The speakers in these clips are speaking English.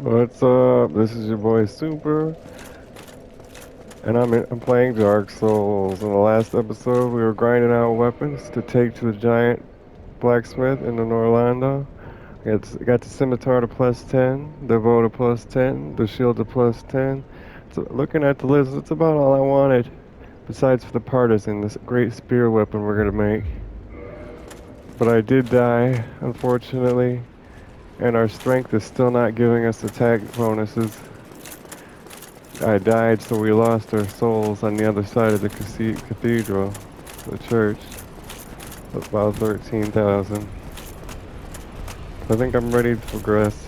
What's up? This is your boy Super, and I'm playing Dark Souls. In the last episode, we were grinding out weapons to take to the giant blacksmith in Orlando. Got the scimitar to +10, the bow to +10, the shield to +10. So looking at the list, it's about all I wanted. Besides for the partisan, this great spear weapon we're gonna make. But I did die, unfortunately, and our strength is still not giving us attack bonuses. I died, so we lost our souls on the other side of the cathedral, the church. About 13,000. I think I'm ready to progress.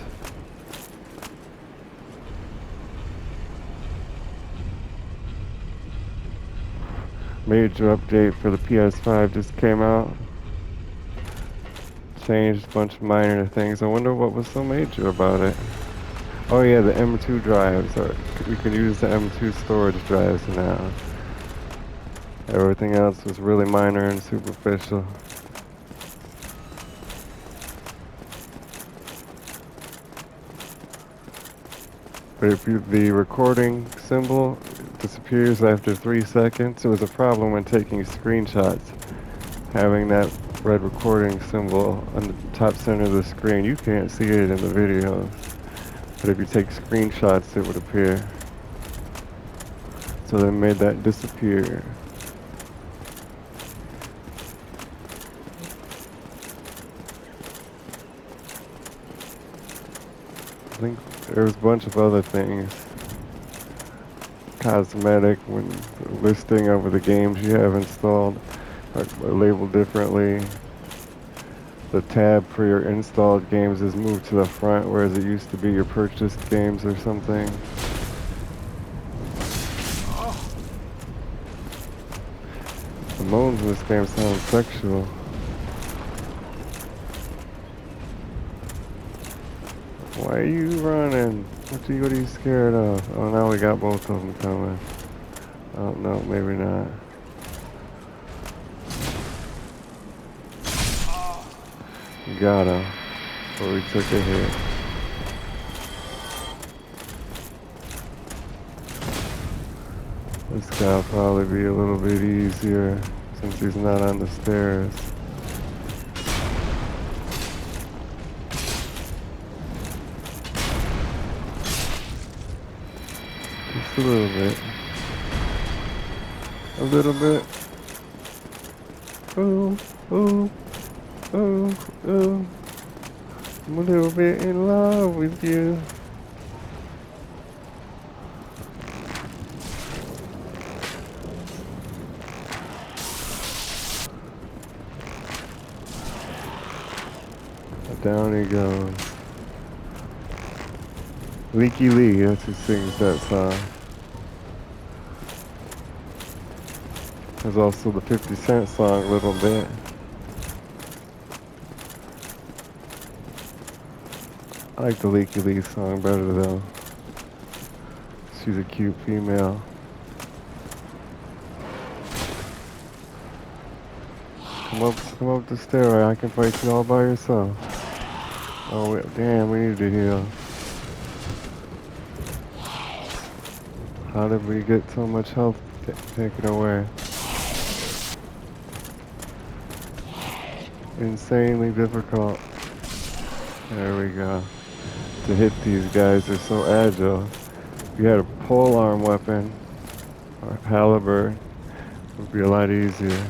Major update for the PS5 just came out. Changed a bunch of minor things. I wonder what was so major about it. Oh yeah, the M2 drives. We can use the M2 storage drives now. Everything else was really minor and superficial. But if the recording symbol disappears after 3 seconds, it was a problem when taking screenshots. Having that red recording symbol on the top center of the screen, you can't see it in the videos. But if you take screenshots, it would appear. So they made that disappear. I think there's a bunch of other things. Cosmetic, when listing over the games you have installed are labeled differently. The tab for your installed games is moved to the front, whereas it used to be your purchased games or something. The moans in this game sound sexual. Why are you running? What are you scared of? Oh, now we got both of them coming. Oh, no, maybe not. We got him. But we took a hit. This guy'll probably be a little bit easier since he's not on the stairs. Just a little bit. A little bit. Ooh, ooh, ooh, ooh. I'm a little bit in love with you. Down he goes. Leaky Lee, that's who sings that song. There's also the 50 Cent song, a little bit. I like the Leaky Lee song better though. She's a cute female. Come up the stairway. I can fight you all by yourself. Oh damn, we need to heal. How did we get so much health taken away? Insanely difficult. There we go. To hit these guys, they're so agile. If you had a pole arm weapon or halberd, it would be a lot easier.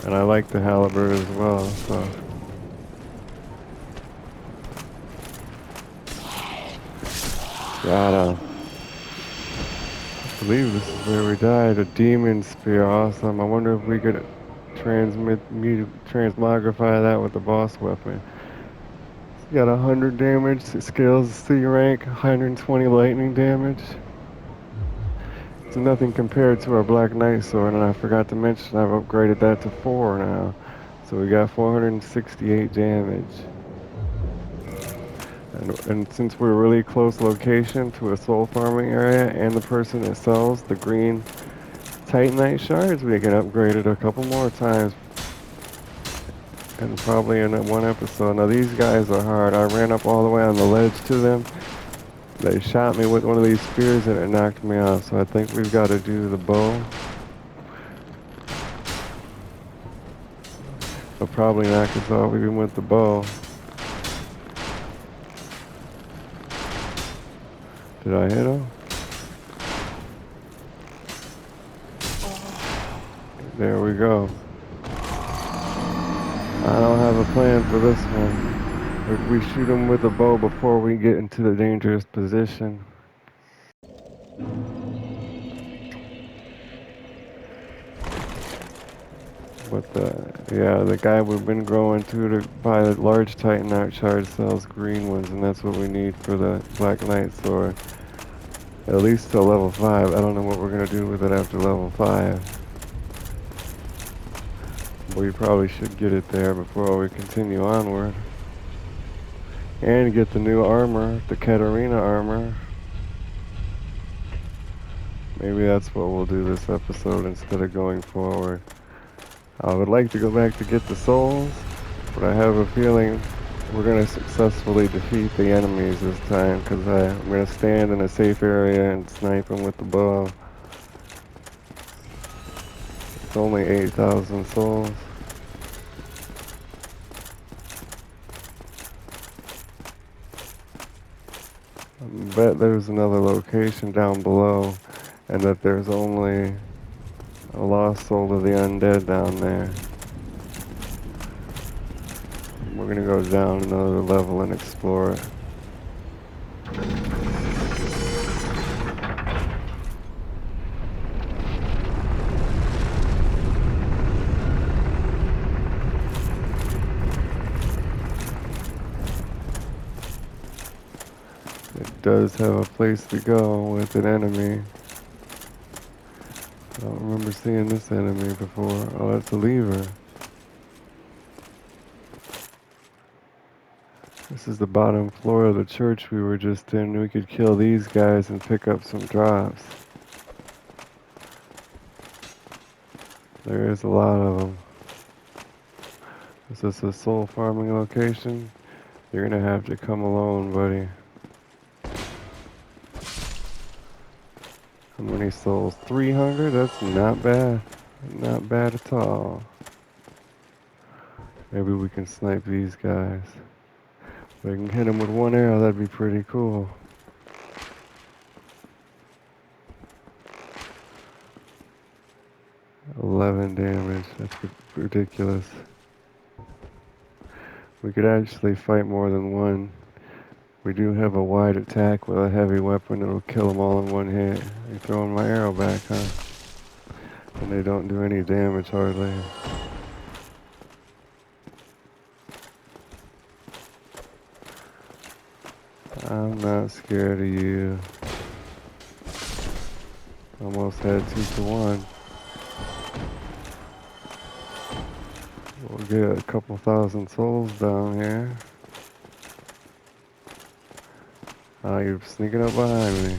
And I like the halberd as well, so. Got him. I believe this is where we died. A demon spear, awesome. I wonder if we could transmogrify that with the boss weapon. It's got 100 damage, scales C rank, 120 lightning damage. It's nothing compared to our Black Knight sword, and I forgot to mention I've upgraded that to 4 now. So we got 468 damage. And since we're really close location to a soul farming area and the person that sells the green Titanite shards, we can upgrade it a couple more times. And probably in one episode. Now these guys are hard. I ran up all the way on the ledge to them. They shot me with one of these spears and it knocked me off, so I think we've got to do the bow. They'll probably knock us off even with the bow. Did I hit him? There we go. I don't have a plan for this one. If we shoot him with a bow before we get into the dangerous position. But the guy we've been growing to buy the large Titanite shard sells green ones, and that's what we need for the Black Knight sword. At least till level 5. I don't know what we're gonna do with it after level 5. We probably should get it there before we continue onward. And get the new armor, the Katarina armor. Maybe that's what we'll do this episode instead of going forward. I would like to go back to get the souls, but I have a feeling we're going to successfully defeat the enemies this time, because I'm going to stand in a safe area and snipe them with the bow. It's only 8,000 souls. I bet there's another location down below, and that there's only a lost soul of the undead down there. We're going to go down another level and explore it. It does have a place to go with an enemy. I don't remember seeing this enemy before. Oh, that's a lever. This is the bottom floor of the church we were just in. We could kill these guys and pick up some drops. There is a lot of them. Is this a soul farming location? You're gonna have to come alone, buddy. How many souls? 300? That's not bad. Not bad at all. Maybe we can snipe these guys. If I can hit them with one arrow, that'd be pretty cool. 11 damage. That's ridiculous. We could actually fight more than one. We do have a wide attack with a heavy weapon that'll kill them all in one hit. You're throwing my arrow back, huh? And they don't do any damage hardly. I'm not scared of you. Almost had 2-1. We'll get a couple thousand souls down here. Oh, you're sneaking up behind me.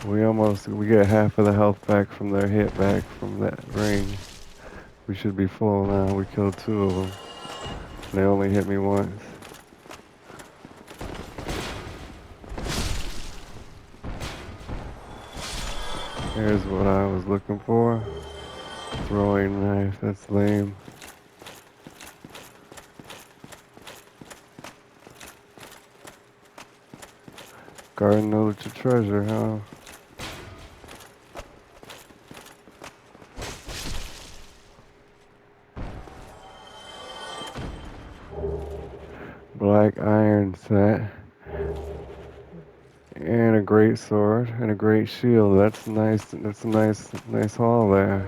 We get half of the health back from their hit back from that ring. We should be full now. We killed 2 of them. They only hit me once. Here's what I was looking for. Throwing knife, that's lame. Garden knows your treasure, huh? Black iron set. And a great sword and a great shield. That's nice. That's a nice haul there.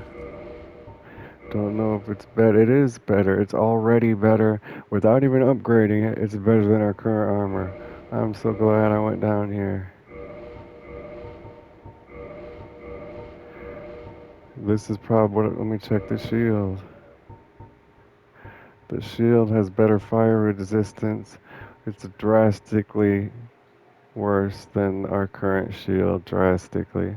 Don't know if it's better. It is better. It's already better. Without even upgrading it, it's better than our current armor. I'm so glad I went down here. This is probably let me check the shield. The shield has better fire resistance. It's drastically worse than our current shield. Drastically.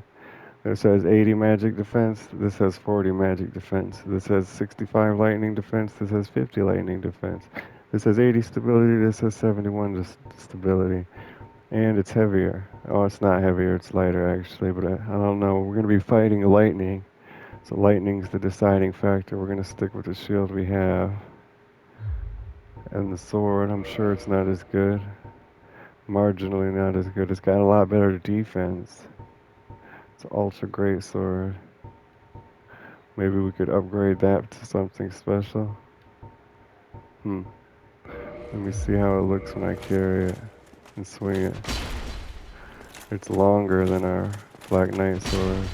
This has 80 magic defense. This has 40 magic defense. This has 65 lightning defense. This has 50 lightning defense. This has 80 stability, this has 71 stability. And it's heavier. Oh, it's not heavier, it's lighter actually, but I don't know. We're going to be fighting lightning. So lightning's the deciding factor. We're going to stick with the shield we have. And the sword, I'm sure it's not as good. Marginally not as good. It's got a lot better defense. It's an ultra great sword. Maybe we could upgrade that to something special. Hmm. Let me see how it looks when I carry it and swing it. It's longer than our Black Knight sword.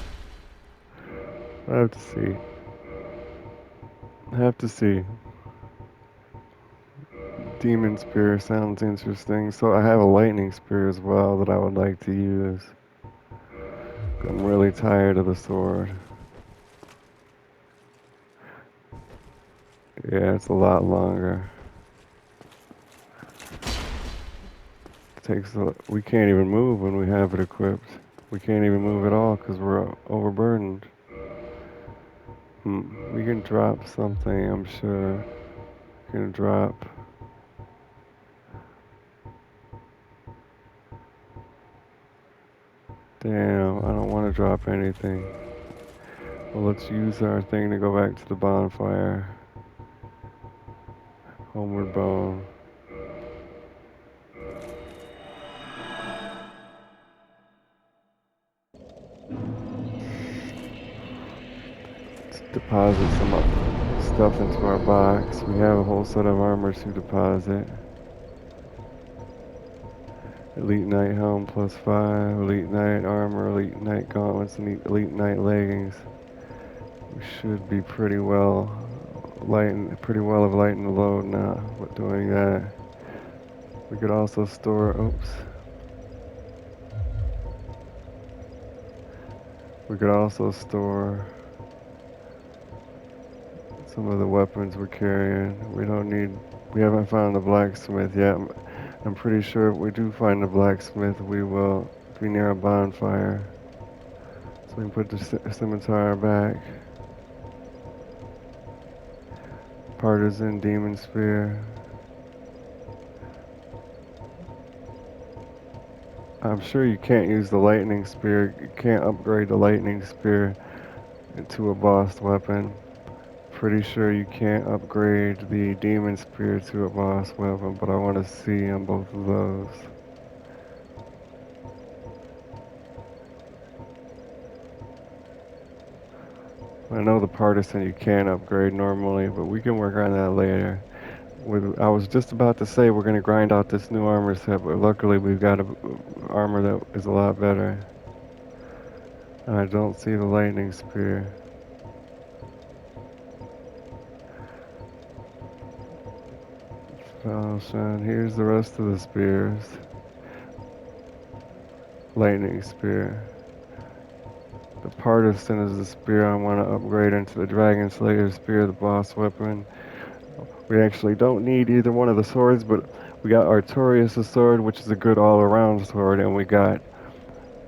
I have to see. I have to see. Demon Spear sounds interesting. So I have a Lightning Spear as well that I would like to use. I'm really tired of the sword. Yeah, it's a lot longer. We can't even move when we have it equipped. We can't even move at all because we're overburdened. We can drop something, I'm sure. We can drop. Damn, I don't want to drop anything. Well, let's use our thing to go back to the bonfire. Homeward Bone. Let's deposit some stuff into our box. We have a whole set of armor to deposit. Elite Knight Helm +5, Elite Knight Armor, Elite Knight Gauntlets, and Elite Knight Leggings. We should be pretty well of lighten the load now with doing that. We could also store, we could also store some of the weapons we're carrying. We haven't found the blacksmith yet. I'm pretty sure if we do find the blacksmith, we will be near a bonfire. So we can put the scimitar back. Partisan Demon Spear. I'm sure you can't use the lightning spear. You can't upgrade the lightning spear into a boss weapon. Pretty sure you can't upgrade the demon spear to a boss weapon, but I want to see on both of those. I know the partisan you can upgrade normally, but we can work on that later. I was just about to say we're going to grind out this new armor set, but luckily we've got a armor that is a lot better. And I don't see the lightning spear. Son, here's the rest of the spears. Lightning spear. The partisan is the spear I want to upgrade into the Dragon Slayer spear, the boss weapon. We actually don't need either one of the swords, but we got Artorias' sword, which is a good all-around sword, and we got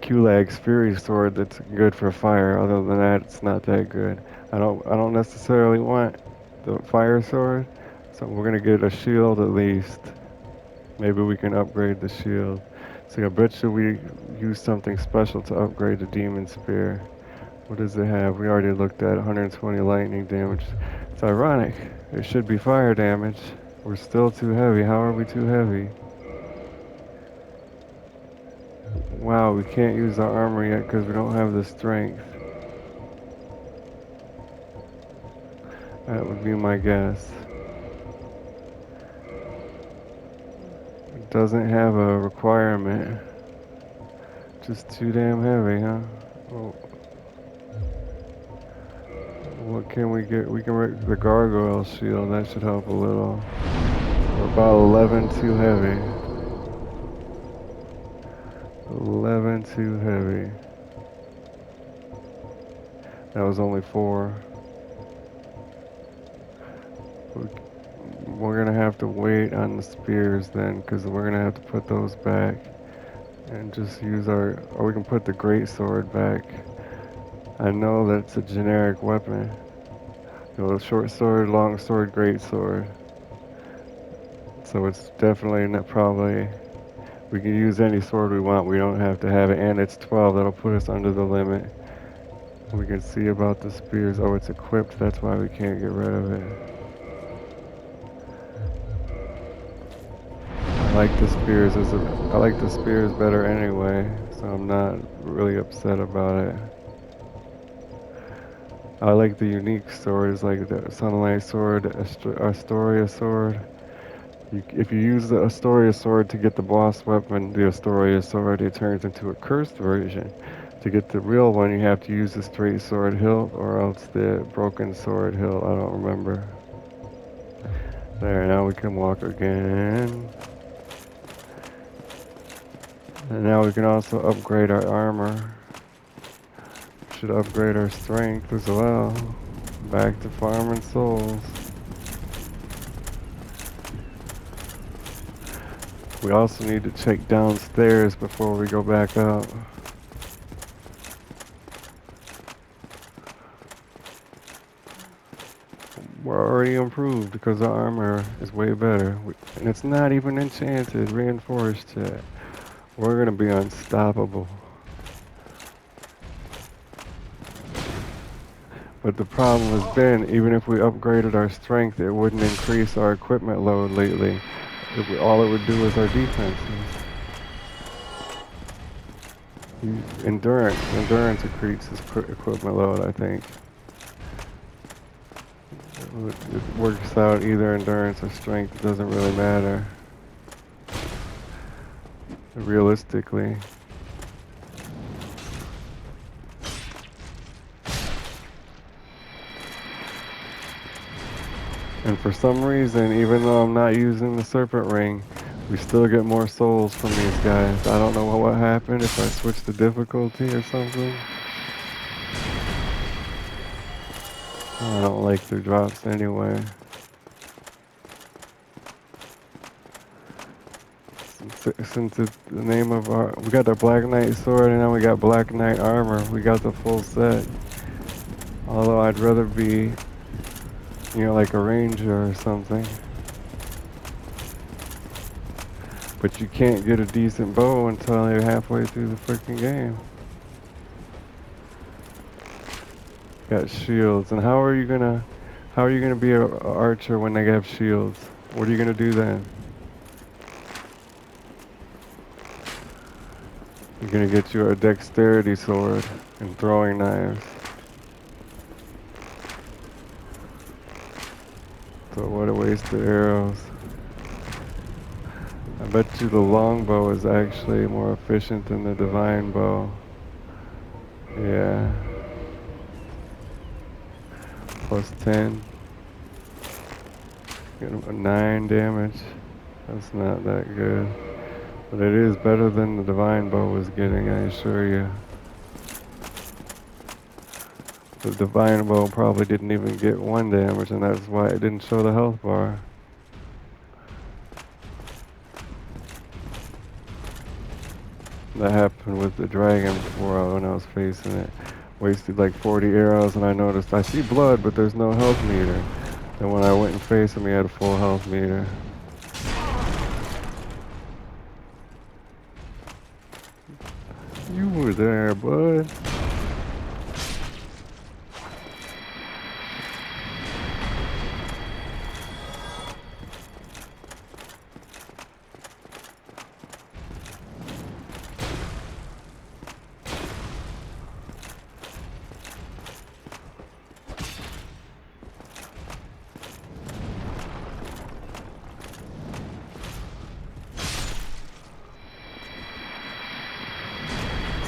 Kulag's Fury sword that's good for fire. Other than that, it's not that good. I don't necessarily want the fire sword, so we're gonna get a shield at least. Maybe we can upgrade the shield. So I bet you we use something special to upgrade the demon spear. What does it have? We already looked at 120 lightning damage. It's ironic. It should be fire damage. We're still too heavy. How are we too heavy? Wow, we can't use our armor yet because we don't have the strength. That would be my guess. It doesn't have a requirement. Just too damn heavy, huh? Well, what can we get? We can make the gargoyle shield. That should help a little. We're about 11 too heavy. 11 too heavy. That was only 4. We're gonna have to wait on the spears then, because we're gonna have to put those back and just use or we can put the great sword back. I know that's a generic weapon. You know, short sword, long sword, great sword. So it's definitely not probably, we can use any sword we want. We don't have to have it. And it's 12. That'll put us under the limit. We can see about the spears. Oh, it's equipped. That's why we can't get rid of it. I like the spears I like the spears better anyway, so I'm not really upset about it. I like the unique swords, like the Sunlight Sword, Astoria Sword. If you use the Astoria Sword to get the boss weapon, the Astoria Sword, it turns into a cursed version. To get the real one, you have to use the straight sword hilt or else the broken sword hilt. I don't remember. There, now we can walk again. And now we can also upgrade our armor. Should upgrade our strength as well. Back to farming souls. We also need to check downstairs before we go back up. We're already improved because our armor is way better. And it's not even enchanted, reinforced yet. We're gonna be unstoppable. But the problem has been, even if we upgraded our strength, it wouldn't increase our equipment load lately. All it would do is our defenses. Endurance increases equipment load, I think. It works out either endurance or strength, it doesn't really matter. Realistically. And for some reason, even though I'm not using the serpent ring, we still get more souls from these guys. I don't know what happened, if I switched the difficulty or something. I don't like their drops anyway. Since it's the name of we got the Black Knight sword and now we got Black Knight armor. We got the full set. Although I'd rather be, like a ranger or something. But you can't get a decent bow until you're halfway through the freaking game. Got shields, and how are you gonna be a archer when they have shields? What are you gonna do then? You're gonna get you a dexterity sword and throwing knives. So what a waste of arrows. I bet you the longbow is actually more efficient than the divine bow. Yeah. Plus 10. Get him a 9 damage. That's not that good. But it is better than the divine bow was getting, I assure you. The divine bow probably didn't even get 1 damage, and that's why it didn't show the health bar. That happened with the dragon before when I was facing it. Wasted like 40 arrows, and I noticed I see blood, but there's no health meter. And when I went and faced him, he had a full health meter. You were there, bud.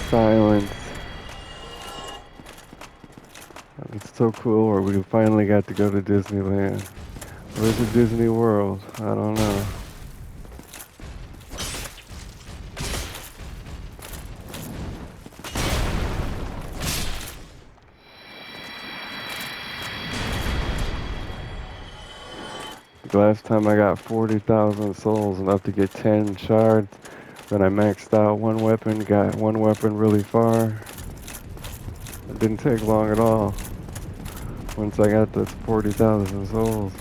Silence. It's so cool where we finally got to go to Disneyland. Where's the Disney World? I don't know. The last time I got 40,000 souls, enough to get 10 shards. Then I maxed out one weapon, got one weapon really far. It didn't take long at all. Once I got the 40,000 souls.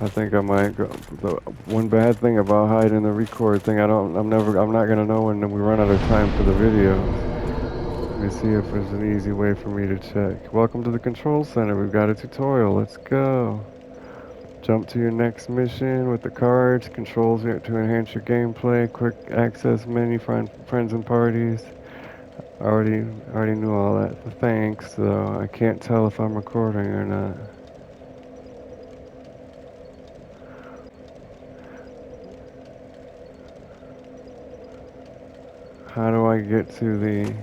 I think I might go. The one bad thing about hiding the record thing, I'm not gonna know when we run out of time for the videos. Let me see if there's an easy way for me to check. Welcome to the control center. We've got a tutorial. Let's go. Jump to your next mission with the cards. Controls here to enhance your gameplay. Quick access menu. Find friends and parties. Already knew all that. Thanks. So I can't tell if I'm recording or not. How do I get to the...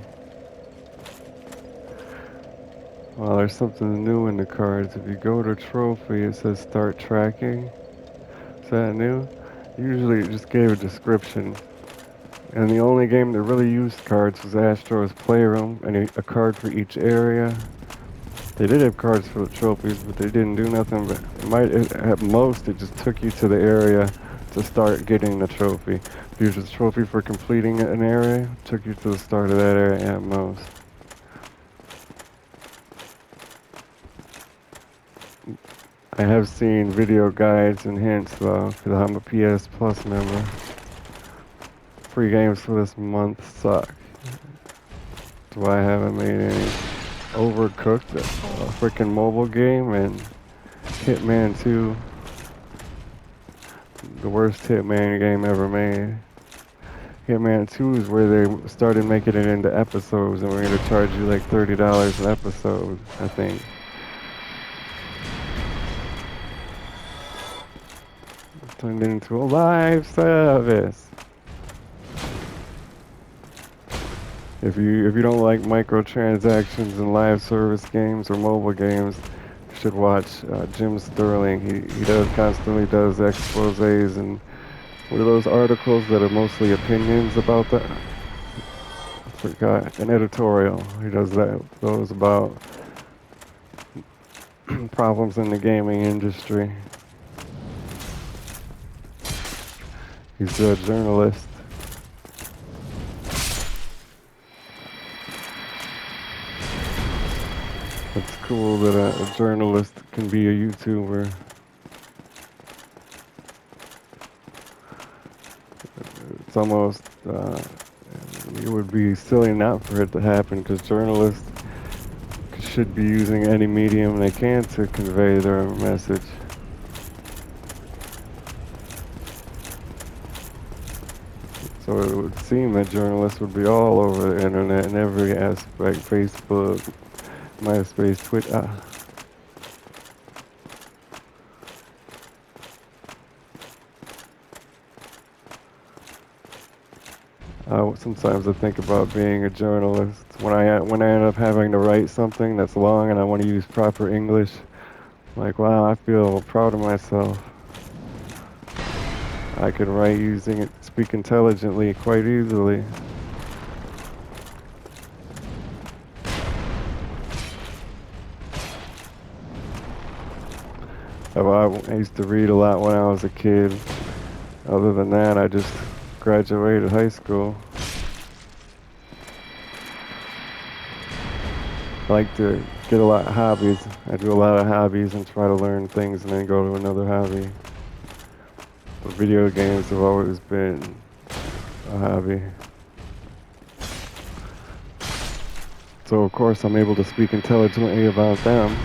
Well, there's something new in the cards. If you go to trophy, it says start tracking. Is that new? Usually it just gave a description. And the only game that really used cards was Astro's Playroom, and a card for each area. They did have cards for the trophies, but they didn't do nothing. But at most, it just took you to the area to start getting the trophy. If you use a trophy for completing an area, it took you to the start of that area at most. I have seen video guides and hints though, because I'm a PS Plus member. Free games for this month suck. That's why I haven't made any. Overcooked, a freaking mobile game, and Hitman 2, the worst Hitman game ever made. Hitman 2 is where they started making it into episodes, and we're going to charge you like $30 an episode, I think. Turned it into a live service. If you don't like microtransactions in live service games or mobile games, you should watch Jim Sterling. He constantly does exposés and what are those articles that are mostly opinions about that? I forgot, an editorial. He does those about problems in the gaming industry. He's a journalist. It's cool that a journalist can be a YouTuber. It's almost, it would be silly not for it to happen because journalists should be using any medium they can to convey their message. So it would seem that journalists would be all over the internet in every aspect, Facebook, MySpace, Twitter. Sometimes I think about being a journalist. When I end up having to write something that's long and I want to use proper English, I'm like, wow, I feel proud of myself. I can write using it, speak intelligently quite easily. I used to read a lot when I was a kid. Other than that, I just graduated high school. I like to get a lot of hobbies. I do a lot of hobbies and try to learn things and then go to another hobby. But video games have always been a hobby. So of course I'm able to speak intelligently about them.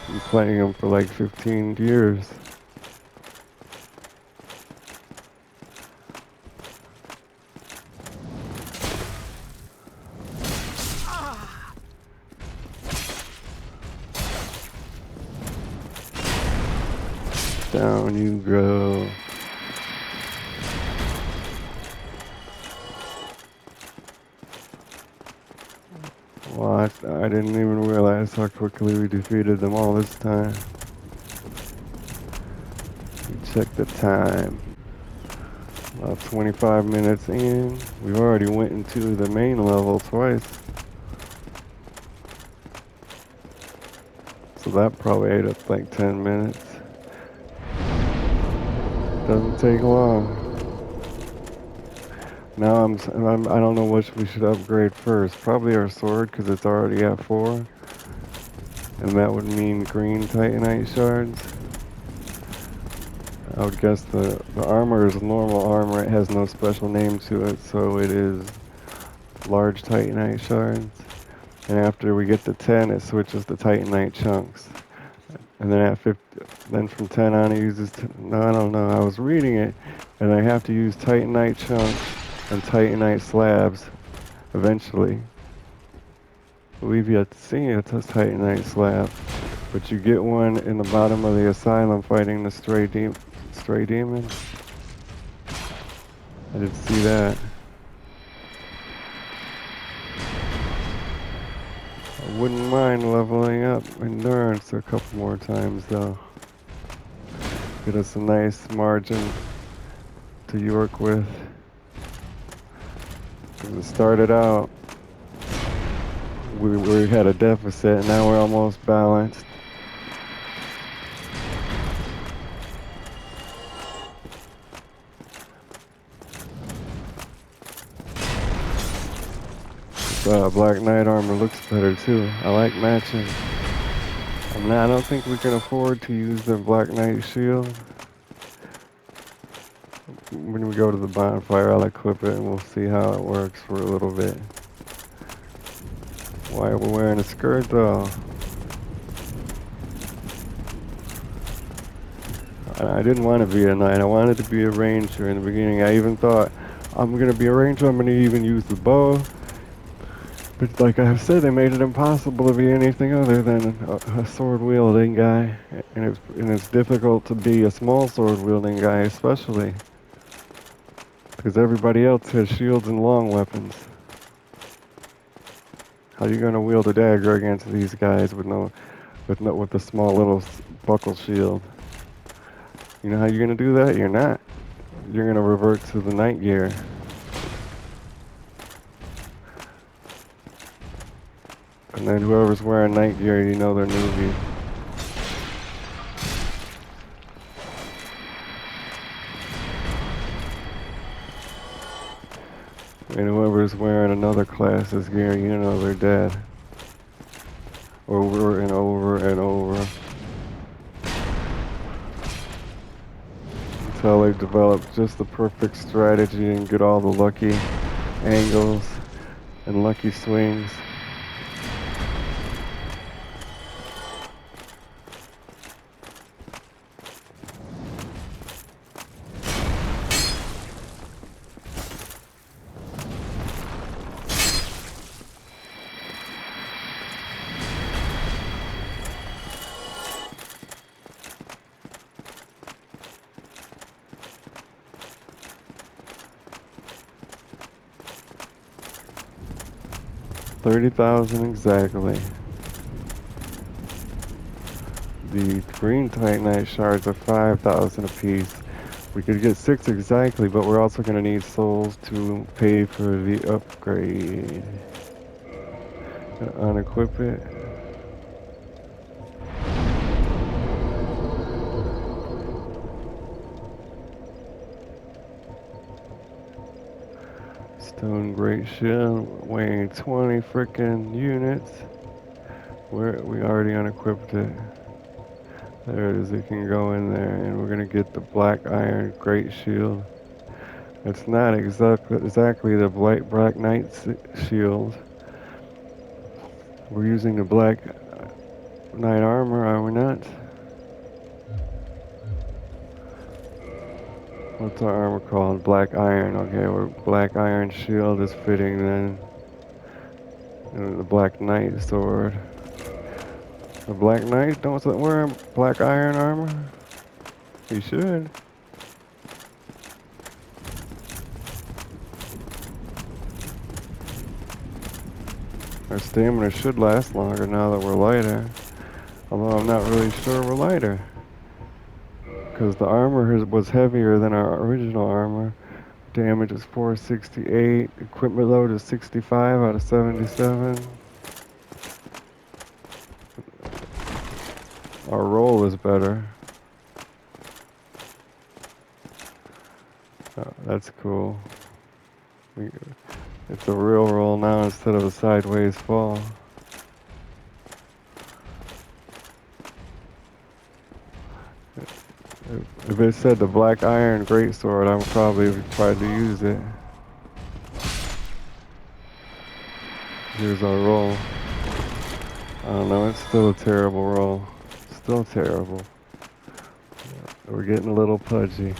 Been playing them for like 15 years. Down you go. Well, I didn't even realize how quickly we defeated them all this time. Check the time. About 25 minutes in. We already went into the main level twice. So that probably ate up like 10 minutes. Doesn't take long. Now I don't know which we should upgrade first. Probably our sword because it's already at 4. And that would mean green titanite shards. I would guess the armor is normal armor. It has no special name to it, so it is large titanite shards. And after we get to 10, it switches to titanite chunks. And then at 50, then from 10 on, it uses. No, I don't know. I was reading it, and I have to use titanite chunks and titanite slabs eventually. We've yet to see a titanite slab, but you get one in the bottom of the asylum fighting the stray demon. I did see that. I wouldn't mind leveling up endurance a couple more times though. Get us a nice margin to work with. Because it started out, we had a deficit, and now we're almost balanced. Black Knight armor looks better too. I like matching. I don't think we can afford to use the Black Knight shield. When we go to the bonfire, I'll equip it and we'll see how it works for a little bit. Why are we wearing a skirt though? I didn't want to be a knight. I wanted to be a ranger in the beginning. I even thought, I'm going to be a ranger, I'm going to even use the bow. But like I have said, they made it impossible to be anything other than a sword-wielding guy. And it's difficult to be a small sword-wielding guy, especially. Because everybody else has shields and long weapons. How are you going to wield a dagger against these guys with a small little buckle shield? You know how you're going to do that? You're not. You're going to revert to the knight gear. And then whoever's wearing knight gear, you know they're newbie. And whoever's wearing another class's gear, you know they're dead. Over and over and over. Until they develop just the perfect strategy and get all the lucky angles and lucky swings. $30,000 exactly. The green titanite shards are 5,000 apiece. We could get 6 exactly, but we're also going to need souls to pay for the upgrade. Unequip it. Stone Great Shield weighing 20 frickin' units. We already unequipped it. There it is, it can go in there, and we're gonna get the Black Iron Great Shield. It's not exactly the Black Knight's shield. We're using the Black Knight armor, are we not? What's our armor called? Black Iron. Okay, Black Iron shield is fitting then. And the Black Knight sword. The Black Knight don't wear Black Iron armor? He should. Our stamina should last longer now that we're lighter. Although I'm not really sure we're lighter. Because the armor was heavier than our original armor. Damage is 468. Equipment load is 65 out of 77. Our roll is better. Oh, that's cool. It's a real roll now instead of a sideways fall. If it said the black iron greatsword, I would probably have tried to use it. Here's our roll. I don't know, it's still a terrible roll. Still terrible. We're getting a little pudgy.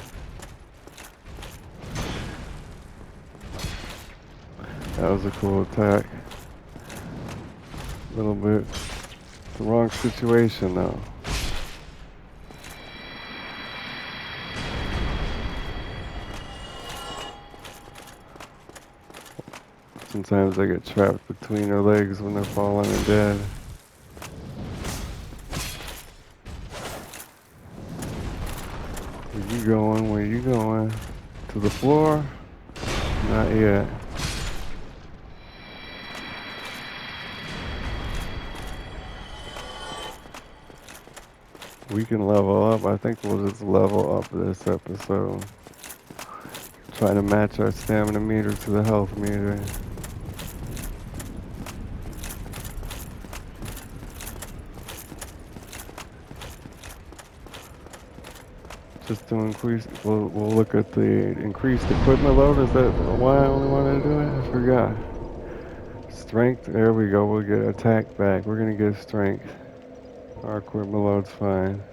That was a cool attack. A little bit. The wrong situation though. Sometimes they get trapped between their legs when they're falling and dead. Where you going? Where you going? To the floor? Not yet. We can level up. I think we'll just level up this episode. Try to match our stamina meter to the health meter. Just to increase, we'll look at the increased equipment load. Is that why I only wanted to do it? I forgot. Strength, there we go. We'll get attack back. We're gonna get strength. Our equipment load's fine.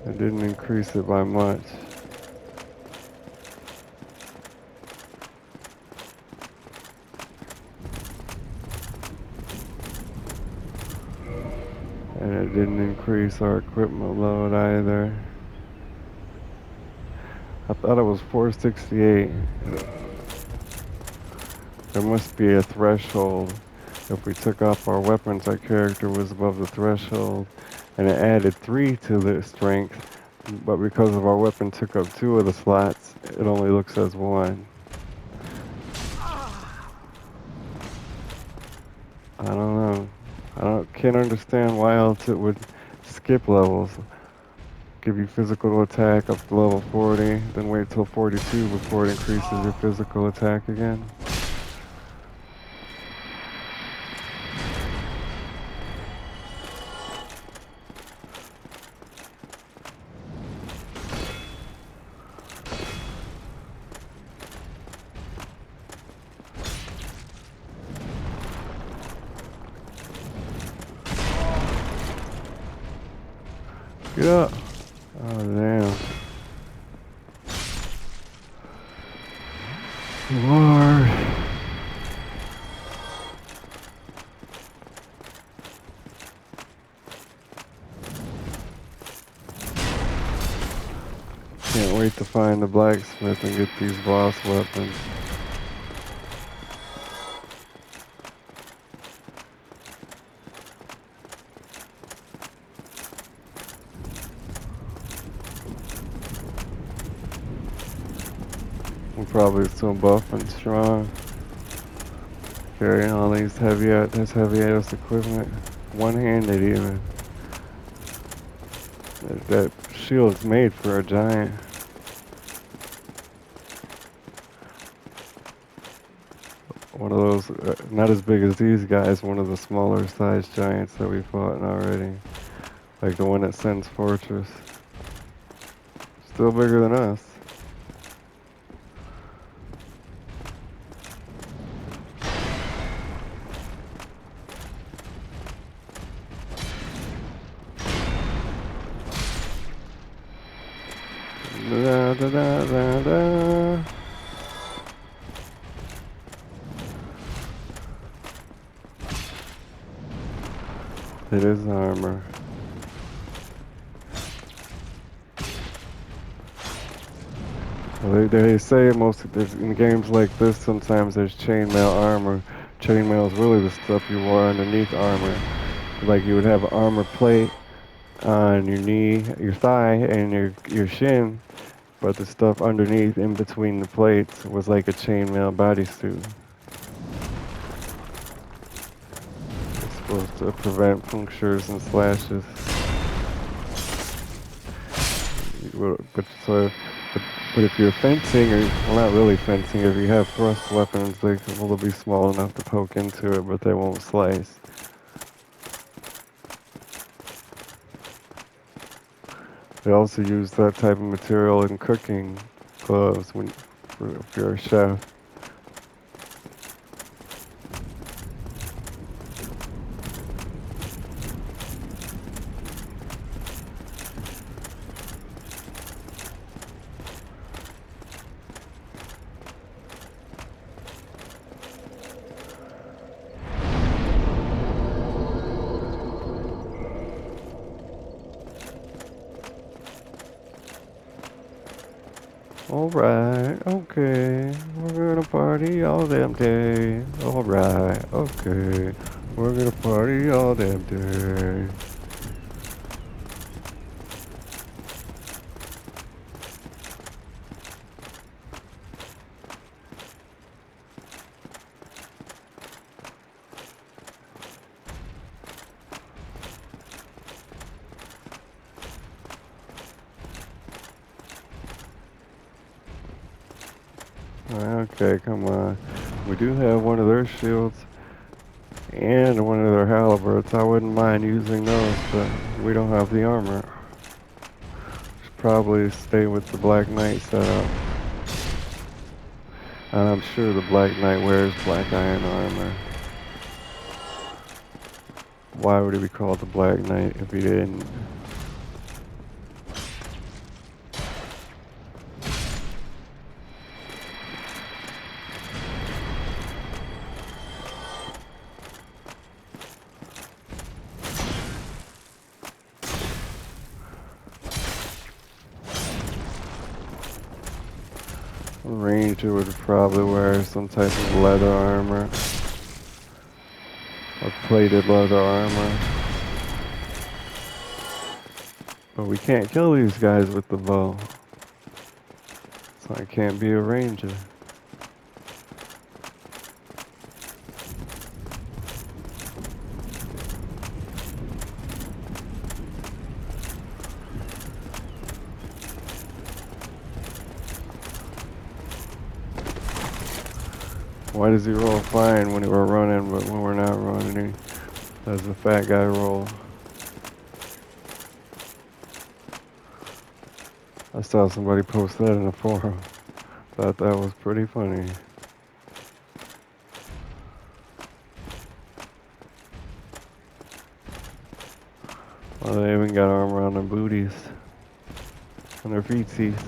I didn't increase it by much. And it didn't increase our equipment load either. I thought it was 468. There must be a threshold. If we took off our weapons, our character was above the threshold. And it added 3 to the strength. But because of our weapon took up 2 of the slots, it only looks as 1. I don't know. Can't understand why else it would skip levels. Give you physical attack up to level 40, then wait till 42 before it increases your physical attack again. Get up! Oh damn. Lord. Can't wait to find the blacksmith and get these boss weapons. We're probably still buff and strong. Carrying all these this heavy ass equipment. One-handed even. That shield's made for a giant. One of those, not as big as these guys, one of the smaller sized giants that we fought already. Like the one that sends Fortress. Still bigger than us. Da, da, da, da, da. It is armor. Well, they say in games like this, sometimes there's chainmail armor. Chainmail is really the stuff you wore underneath armor. Like you would have an armor plate on your knee, your thigh, and your shin, but the stuff underneath, in between the plates, was like a chainmail bodysuit. It's supposed to prevent punctures and slashes. But But if you're fencing, or well, not really fencing, if you have thrust weapons, they'll be small enough to poke into it, but they won't slice. They also use that type of material in cooking gloves if you're a chef. Alright, okay, we're gonna party all damn day. Alright, okay, we're gonna party all damn day. Okay, come on. We do have one of their shields and one of their halberds. I wouldn't mind using those, but we don't have the armor. Should probably stay with the Black Knight setup. And I'm sure the Black Knight wears black iron armor. Why would he be called the Black Knight if he didn't? A ranger would probably wear some type of leather armor. Or plated leather armor. But we can't kill these guys with the bow. So I can't be a ranger. Why does he roll fine when we're running, but when we're not running, he does the fat guy roll? I saw somebody post that in the forum. Thought that was pretty funny. Well, they even got armor on their booties. On their feetsies.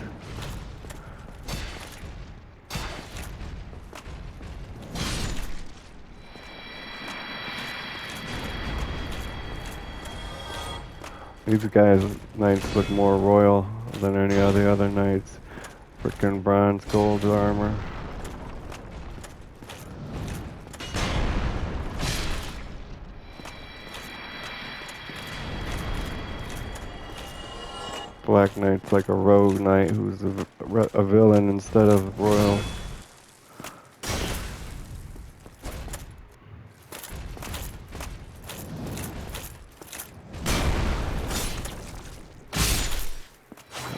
These guys' knights look more royal than any of the other knights. Frickin' bronze gold armor. Black Knight's like a rogue knight who's a villain instead of royal.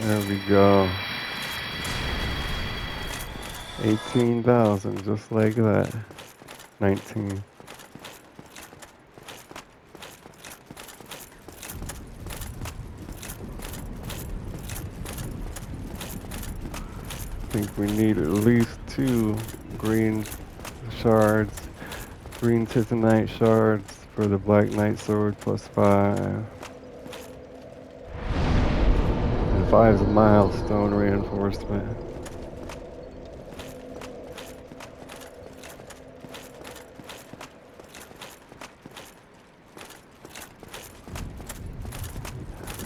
There we go. 18,000, just like that. 19. I think we need at least 2 green shards, green titanite shards for the Black Knight sword plus 5. And 5 is a milestone reinforcement.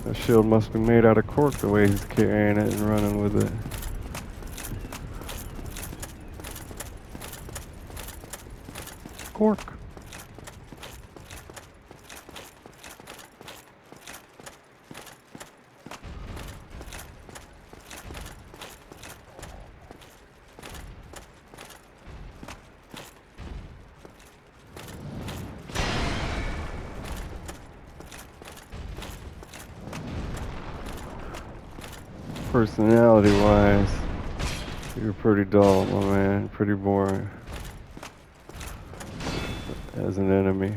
That shield must be made out of cork the way he's carrying it and running with it. Cork. Personality-wise, You're pretty dull, my man. Pretty boring as an enemy.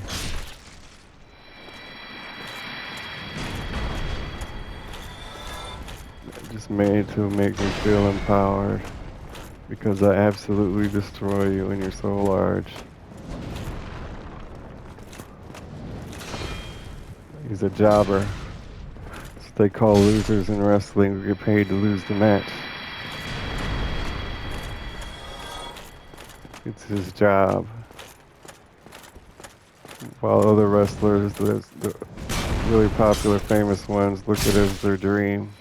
Just made to make me feel empowered because I absolutely destroy you and you're so large. He's a jobber. That's what they call losers in wrestling who get paid to lose the match. It's his job. While other wrestlers, the really popular famous ones, look at it as their dream.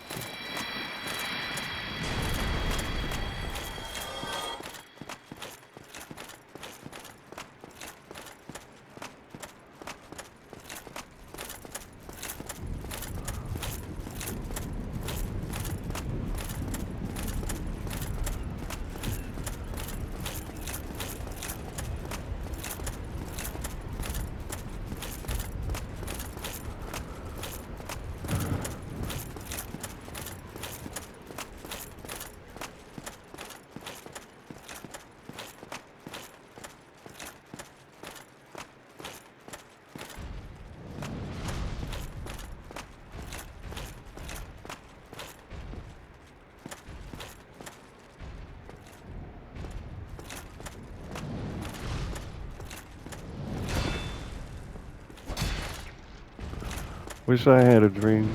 Wish I had a dream.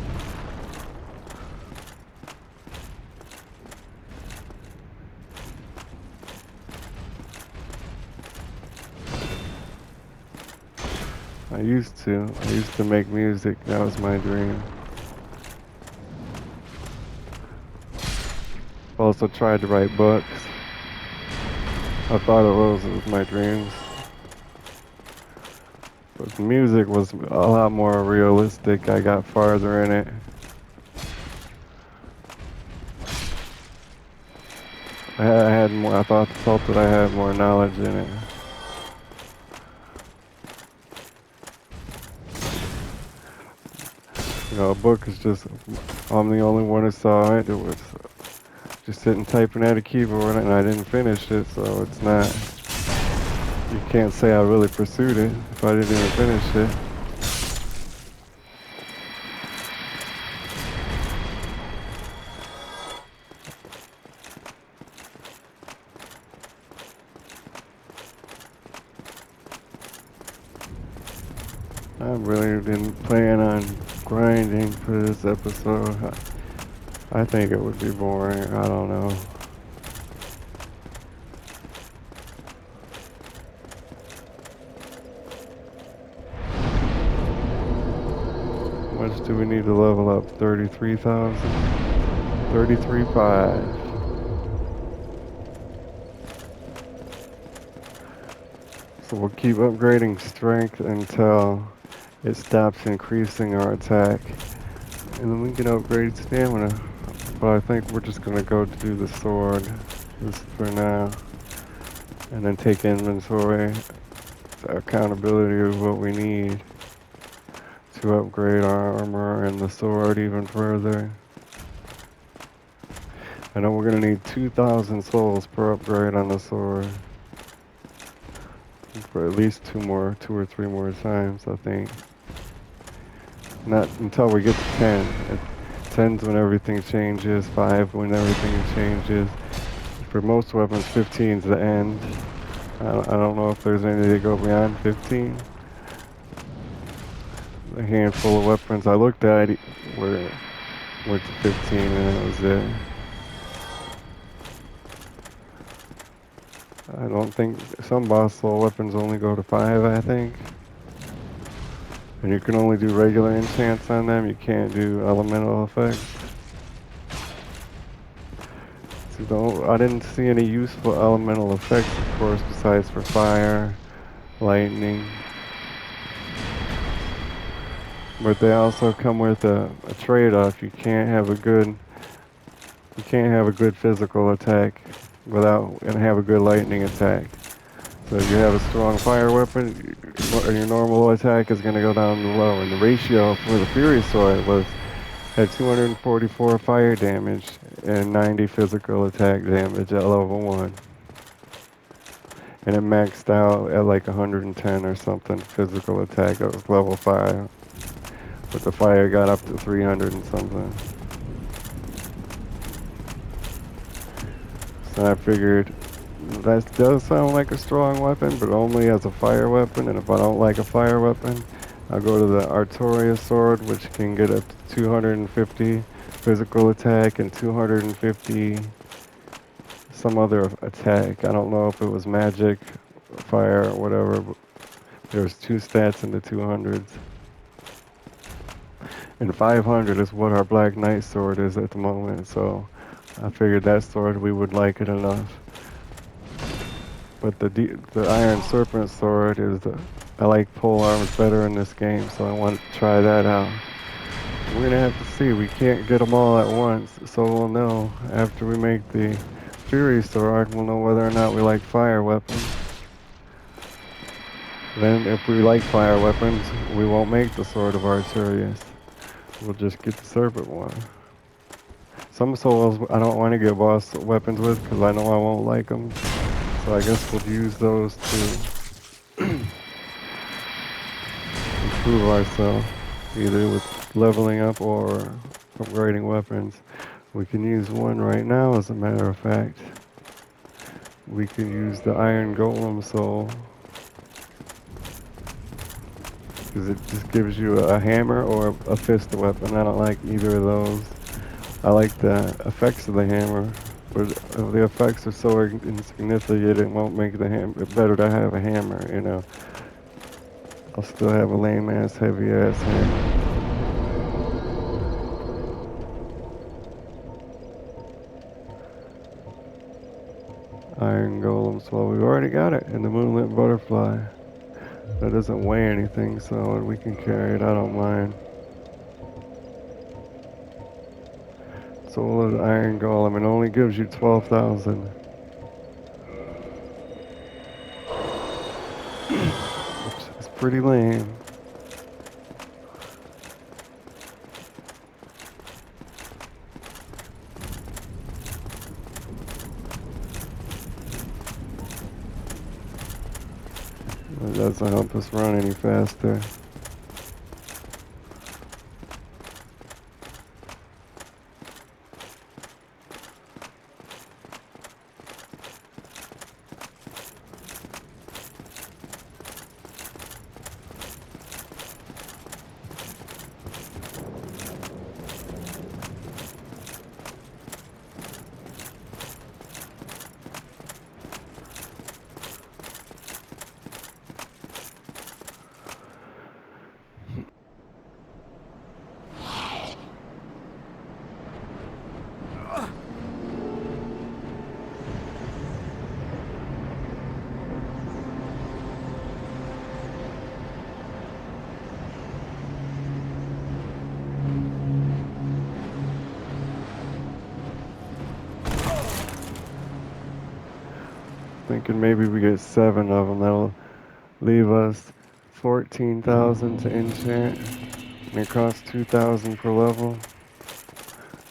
I used to make music. That was my dream. Also tried to write books. I thought it was my dreams. But music was a lot more realistic. I got farther in it. I had more. Felt that I had more knowledge in it. You know, a book is just. I'm the only one who saw it. It was just sitting typing at a keyboard, and I didn't finish it. So it's not. You can't say I really pursued it if I didn't even finish it. I really didn't plan on grinding for this episode. I think it would be boring. I don't know. How much do we need to level up? 33,000? 33.5. So we'll keep upgrading strength until it stops increasing our attack. And then we can upgrade stamina. But I think we're just going to go do the sword just for now. And then take inventory, accountability of what we need to upgrade our armor and the sword even further. I know we're going to need 2,000 souls per upgrade on the sword. For at least two or three more times, I think. Not until we get to 10. 10's when everything changes, 5 when everything changes. For most weapons, 15's the end. I don't know if there's any that go beyond 15. A handful of weapons I looked at were to 15 and that was it. I don't think some boss level weapons only go to 5, I think. And you can only do regular enchants on them, you can't do elemental effects. So I didn't see any useful elemental effects, of course, besides for fire, lightning. But they also come with a trade-off. You can't have a good physical attack and have a good lightning attack. So if you have a strong fire weapon, your normal attack is going to go down low. And the ratio for the Fury Sword was Had 244 fire damage and 90 physical attack damage at level 1. And it maxed out at like 110 or something physical attack. That was level 5. But the fire got up to 300 and something. So I figured that does sound like a strong weapon, but only as a fire weapon. And if I don't like a fire weapon, I'll go to the Artoria sword, which can get up to 250 physical attack and 250 some other attack. I don't know if it was magic, fire, or whatever. But there's 2 stats in the 200s. And 500 is what our Black Knight sword is at the moment, so I figured that sword we would like it enough. But the Iron Serpent sword I like pole arms better in this game, so I want to try that out. We're gonna have to see. We can't get them all at once, so we'll know after we make the Fury sword. We'll know whether or not we like fire weapons. Then, if we like fire weapons, we won't make the Sword of Artorias. We'll just get the Serpent one. Some souls I don't want to get boss weapons with because I know I won't like them. So I guess we'll use those to improve ourselves, either with leveling up or upgrading weapons. We can use one right now, as a matter of fact. We can use the Iron Golem Soul, because it just gives you a hammer or a fist weapon. I don't like either of those. I like the effects of the hammer, but if the effects are so insignificant, it won't make the hammer better to have a hammer, you know. I'll still have a lame ass, heavy ass hammer. Iron Golem, so we've already got it. And the Moonlit Butterfly. That doesn't weigh anything, so we can carry it. I don't mind. Soul of the Iron Golem. It only gives you 12,000. Which is pretty lame. It doesn't help us run any faster. Thinking maybe we get 7 of them. That'll leave us 14,000 to enchant. And it costs 2,000 per level.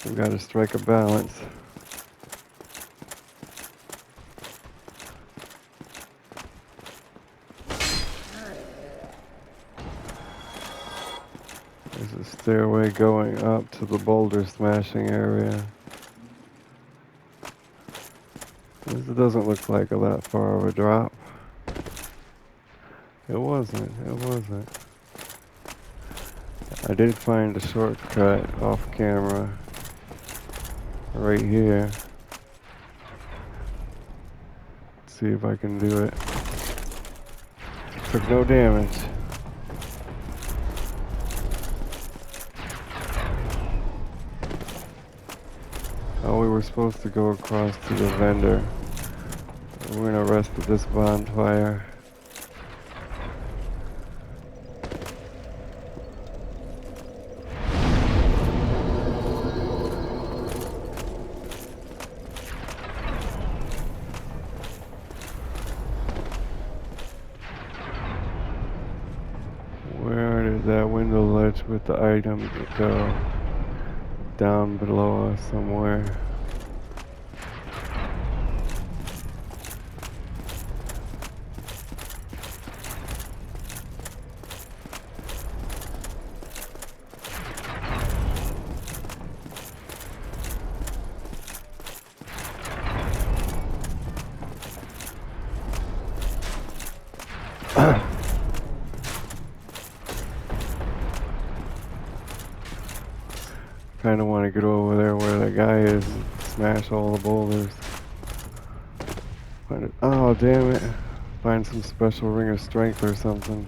We gotta strike a balance. There's a stairway going up to the boulder smashing area. This doesn't look like a that far of a drop. It wasn't. I did find a shortcut off camera right here. Let's see if I can do it. Took no damage. Oh, we were supposed to go across to the vendor. We're gonna rest at this bonfire. Where did that window ledge with the item go? down below us somewhere. Kind of want to get over there where that guy is and smash all the boulders. Oh, damn it. Find some special ring of strength or something.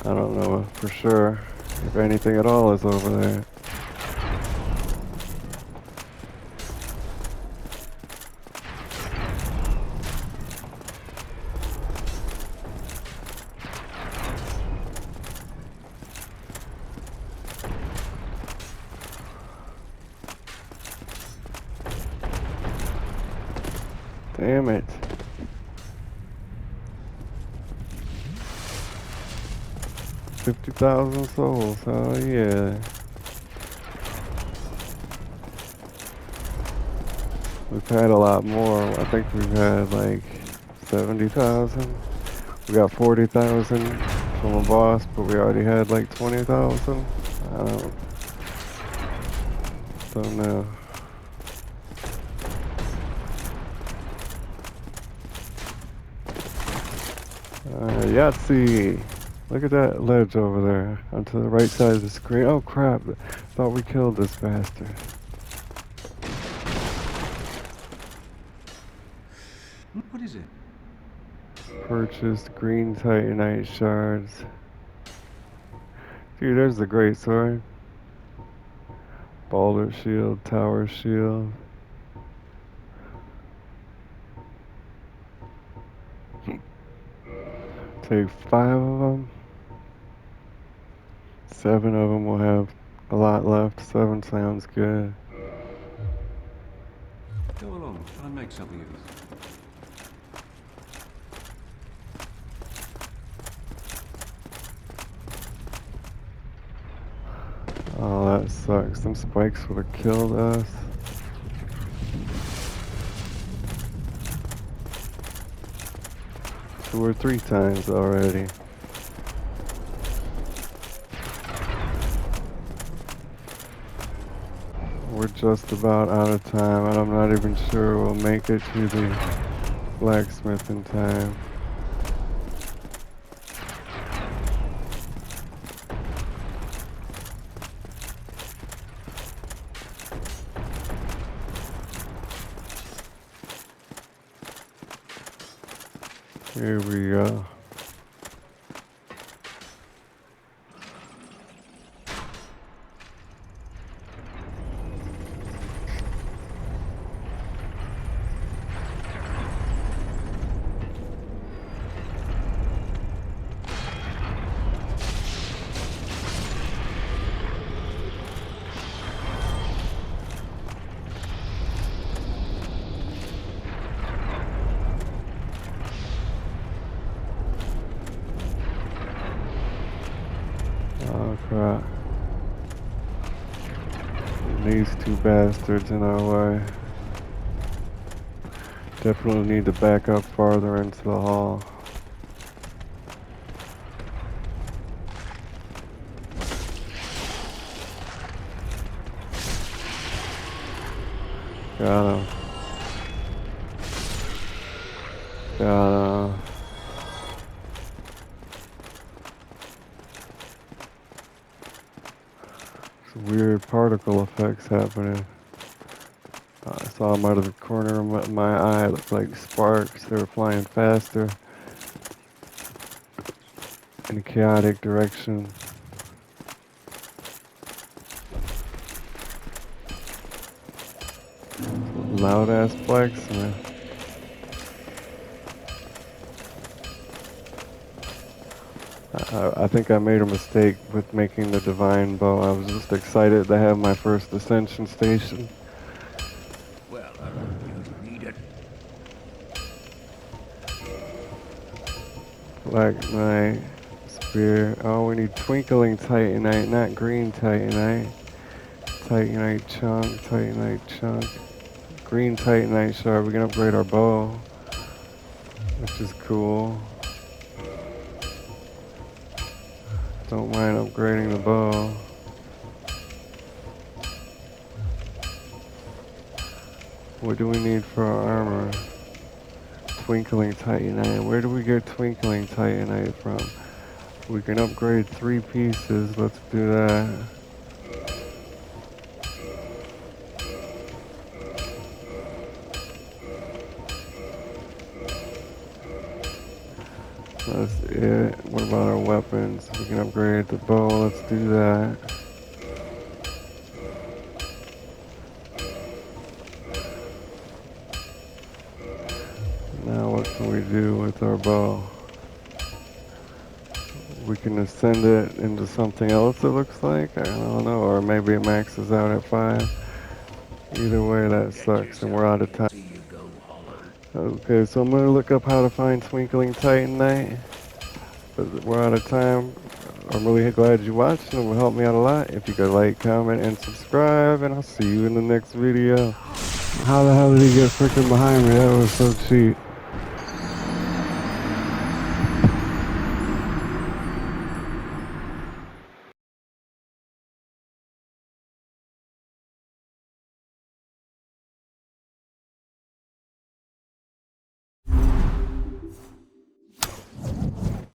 I don't know for sure if anything at all is over there. Damn it. $50,000 souls, oh yeah. We've had a lot more. I think we've had like 70,000. We got 40,000 from a boss, but we already had like 20,000. I don't know. Yahtzee! Look at that ledge over there, onto the right side of the screen. Oh crap, thought we killed this bastard. What is it? Purchased green titanite shards. Dude, there's the great sword. Boulder shield, tower shield. Take 5 of them. 7 of them will have a lot left. 7 sounds good. Go along, try and make something of this. Oh, that sucks. Them spikes would have killed us. Two or 3 times already. We're just about out of time, and I'm not even sure we'll make it to the blacksmith in time. Here we go. Oh crap. These 2 bastards in our way. Definitely need to back up farther into the hall. Got him. Got him. Weird particle effects happening. I saw them out of the corner of my eye. It looked like sparks. They were flying faster in a chaotic direction. Loud ass blacksmith. I think I made a mistake with making the divine bow. I was just excited to have my first ascension station. Well, I really need it. Black Knight, spear. Oh, we need twinkling titanite, not green titanite. Titanite chunk, titanite chunk. Green titanite shard. We can upgrade our bow, which is cool. Don't mind upgrading the bow. What do we need for our armor? Twinkling titanite. Where do we get twinkling titanite from? We can upgrade 3 pieces. Let's do that. That's it. What about our weapons? We can upgrade the bow. Let's do that. Now what can we do with our bow? We can ascend it into something else, it looks like. I don't know. Or maybe it maxes out at 5. Either way, that sucks, and we're out of time. Okay, so I'm gonna look up how to find Twinkling Titanite. But we're out of time. I'm really glad you watched, and it will help me out a lot. If you could like, comment, and subscribe, and I'll see you in the next video. How the hell did he get freaking behind me? That was so cheap.